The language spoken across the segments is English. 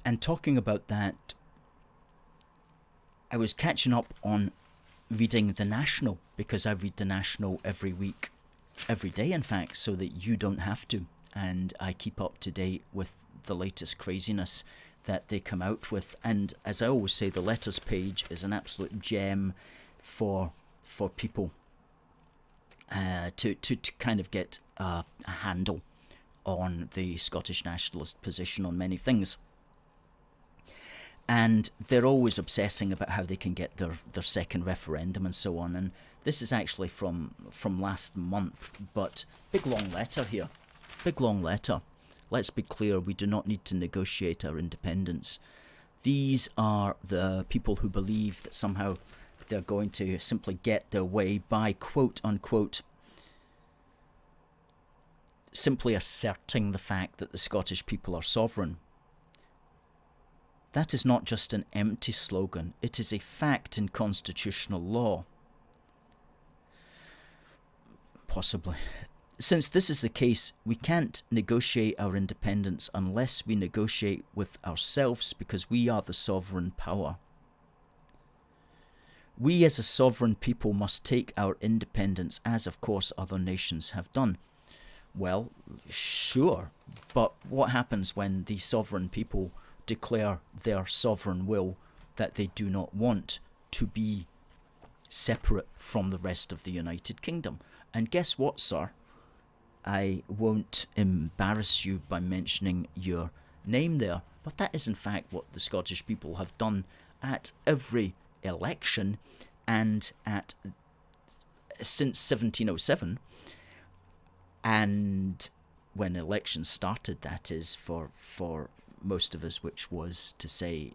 And talking about that, I was catching up on reading The National, because I read The National every week, every day in fact, so that you don't have to. And I keep up to date with the latest craziness that they come out with. And as I always say, the letters page is an absolute gem for people to kind of get a handle on the Scottish nationalist position on many things. And they're always obsessing about how they can get their second referendum and so on. And this is actually from last month, but big long letter here. Big long letter. Let's be clear, we do not need to negotiate our independence. These are the people who believe that somehow they're going to simply get their way by, quote unquote, simply asserting the fact that the Scottish people are sovereign. That is not just an empty slogan, it is a fact in constitutional law. Possibly. Since this is the case, we can't negotiate our independence unless we negotiate with ourselves, because we are the sovereign power. We as a sovereign people must take our independence, as of course other nations have done. Well, sure, but what happens when the sovereign people declare their sovereign will that they do not want to be separate from the rest of the United Kingdom? And guess what, sir? I won't embarrass you by mentioning your name there, but that is in fact what the Scottish people have done at every election, and since 1707, and when elections started, that is, for most of us, which was to say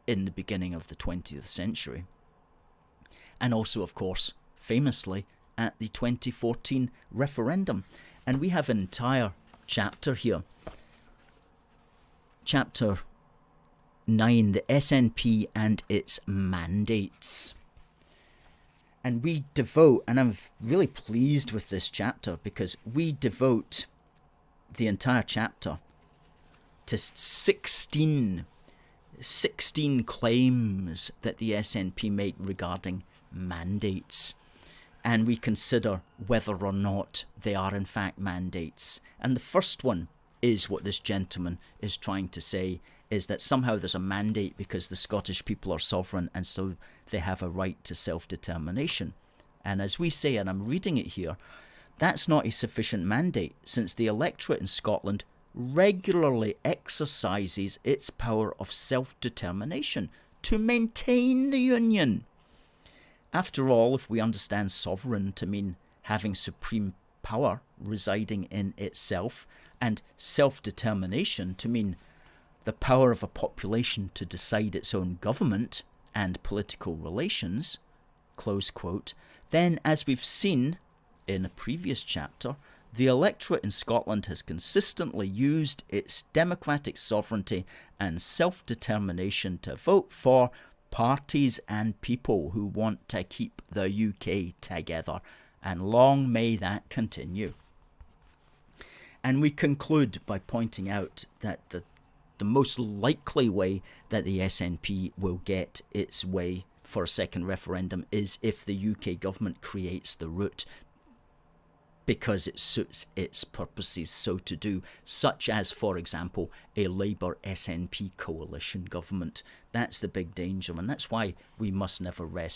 in the beginning of the 20th century, and also of course famously at the 2014 referendum. And we have an entire chapter here, chapter 9, the SNP and its mandates. And we devote, and I'm really pleased with this chapter, because we devote the entire chapter to 16 claims that the SNP make regarding mandates. And we consider whether or not they are in fact mandates. And the first one is what this gentleman is trying to say, is that somehow there's a mandate because the Scottish people are sovereign and so they have a right to self-determination. And as we say, and I'm reading it here, that's not a sufficient mandate, since the electorate in Scotland regularly exercises its power of self-determination to maintain the Union. After all, if we understand sovereign to mean having supreme power residing in itself, and self-determination to mean the power of a population to decide its own government and political relations, close quote, then, as we've seen in a previous chapter, the electorate in Scotland has consistently used its democratic sovereignty and self-determination to vote for parties and people who want to keep the UK together, and long may that continue. And we conclude by pointing out that the most likely way that the SNP will get its way for a second referendum is if the UK government creates the route, because it suits its purposes so to do, such as, for example, a Labour SNP coalition government. That's the big danger, and that's why we must never rest